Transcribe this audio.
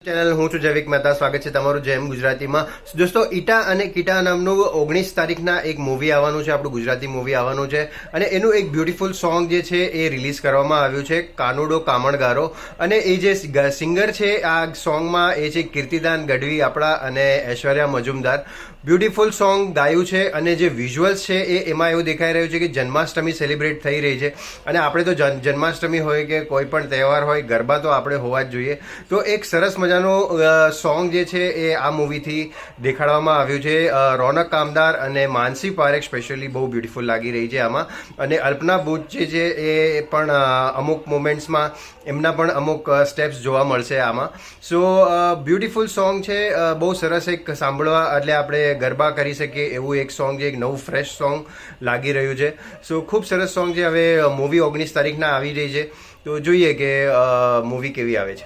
Channel હું છું જૈવિક મહેતા. સ્વાગત છે તમારું જેમ ગુજરાતીમાં. દોસ્તો, ઈટા અને કીટા નામનું 19 તારીખના એક મૂવી આવવાનું છે, આપણું ગુજરાતી મૂવી આવવાનું છે અને એનું એક બ્યુટીફુલ સોંગ જે છે એ રિલીઝ કરવામાં આવ્યું છે, કાનુડો કામણગારો. અને એ જે સિંગર છે આ સોંગમાં એ છે કીર્તિદાન ગઢવી આપણા અને ઐશ્વર્યા મજુમદાર. બ્યુટીફુલ સોંગ ગાયું છે અને જે વિઝ્યુઅલ્સ છે એ એમાં એવું દેખાઈ રહ્યું છે કે જન્માષ્ટમી સેલિબ્રેટ થઈ રહી છે અને આપણે તો જન્માષ્ટમી હોય કે કોઈ પણ તહેવાર હોય, ગરબા તો આપણે હોવા જ જોઈએ. તો એક સરસ મજાનું સોંગ જે છે એ આ મૂવીથી દેખાડવામાં આવ્યું છે. રોનક કામદાર અને માનસી પારેખ સ્પેશિયલી બહુ બ્યુટીફુલ લાગી રહી છે આમાં. અને અલ્પના બુચ જે છે એ પણ અમુક મોમેન્ટ્સમાં એમના પણ અમુક સ્ટેપ્સ જોવા મળશે આમાં. સો બ્યુટીફુલ સોંગ છે, બહુ સરસ એક સાંભળવા એટલે આપણે ગરબા કરી શકીએ એવું એક સોંગ છે, એક નવું ફ્રેશ સોંગ લાગી રહ્યું છે. સો ખૂબ સરસ સોંગ છે. હવે મૂવી 19 તારીખના આવી રહી છે, તો જોઈએ કે મૂવી કેવી આવે છે.